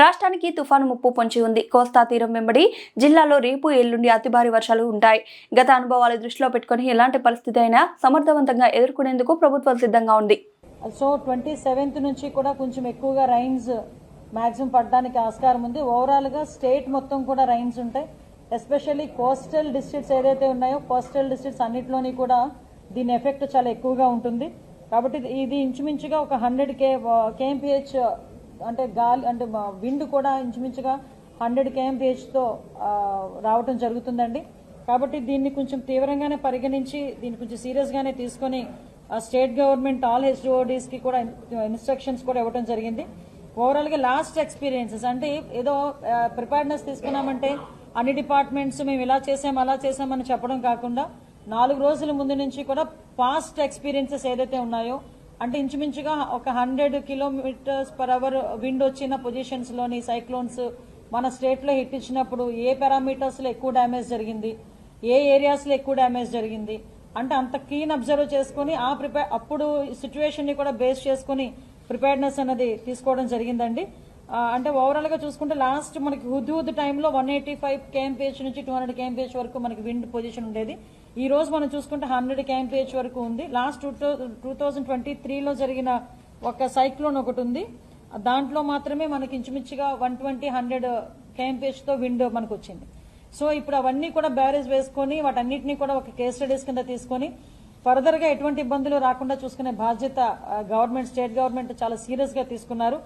రాష్ట్రానికి తుఫాను ముప్పు పొంచి ఉంది. కోస్తా తీరం వెంబడి జిల్లాలో రేపు ఎల్లుండి అతి భారీ వర్షాలు ఉంటాయి. గత అనుభవాలు దృష్టిలో పెట్టుకుని ఎలాంటి పరిస్థితి అయినా సమర్థవంతంగా ఎదుర్కొనేందుకు ప్రభుత్వం సిద్ధంగా ఉంది. సో 27th నుంచి కూడా కొంచెం ఎక్కువగా రైన్స్ మాక్సిమం పడడానికి ఆస్కారం ఉంది. ఓవరాల్ గా స్టేట్ మొత్తం కూడా రైన్స్ ఉంటాయి. ఎస్పెషల్లీ కోస్టల్ డిస్ట్రిక్ట్స్ ఏదైతే ఉన్నాయో కోస్టల్ డిస్ట్రిక్ట్స్ అన్నింటిలోని కూడా దీని ఎఫెక్ట్ చాలా ఎక్కువగా ఉంటుంది. కాబట్టి ఇది ఇంచుమించుగా ఒక 100 kmph అంటే గాలి అంటే విండ్ కూడా ఇంచుమించుగా 100 kmph తో రావటం జరుగుతుందండి. కాబట్టి దీన్ని కొంచెం తీవ్రంగానే పరిగణించి దీన్ని కొంచెం సీరియస్ గానే తీసుకొని స్టేట్ గవర్నమెంట్ ఆల్ హెచ్ఓడిస్ కి కూడా ఇన్స్ట్రక్షన్స్ కూడా ఇవ్వడం జరిగింది. ఓవరాల్ గా లాస్ట్ ఎక్స్పీరియన్సెస్ అంటే ఏదో ప్రిపేర్నెస్ తీసుకున్నామంటే అన్ని డిపార్ట్మెంట్స్ మేము ఇలా చేసాం అలా చేసామని చెప్పడం కాకుండా 4 రోజుల ముందు నుంచి కూడా పాస్ట్ ఎక్స్పీరియన్సెస్ ఏదైతే ఉన్నాయో అంటే ఇంచుమించుగా ఒక 100 km/h విండ్ వచ్చిన పొజిషన్స్ లోని సైక్లోన్స్ మన స్టేట్ లో హిట్ ఇచ్చినప్పుడు ఏ పారామీటర్స్ లో ఎక్కువ డ్యామేజ్ జరిగింది, ఏ ఏరియాస్ లో ఎక్కువ డ్యామేజ్ జరిగింది అంటే అంత కీన్ అబ్జర్వ్ చేసుకుని అప్పుడు సిచ్యువేషన్ ని కూడా బేస్ చేసుకుని ప్రిపేర్నెస్ అనేది తీసుకోవడం జరిగిందండి. అంటే ఓవరాల్ గా చూసుకుంటే లాస్ట్ మనకి హుద్ టైంలో 185 kmph నుంచి 200 kmph వరకు మనకి విండ్ పొజిషన్ ఉండేది. ఈ రోజు మనం చూసుకుంటే 100 kmph వరకు ఉంది. లాస్ట్ 2023లో జరిగిన ఒక సైక్లోన్ ఒకటి ఉంది. దాంట్లో మాత్రమే మనకి ఇంచుమించుగా 120-100 kmph తో విండ్ మనకు వచ్చింది. సో ఇప్పుడు అవన్నీ కూడా బ్యారేజ్ వేసుకొని వాటన్నిటినీ కూడా ఒక కేస్ స్టడీస్ కింద తీసుకొని ఫర్దర్ గా ఎటువంటి ఇబ్బందులు రాకుండా చూసుకునే బాధ్యత గవర్నమెంట్ స్టేట్ గవర్నమెంట్ చాలా సీరియస్ గా తీసుకున్నారు.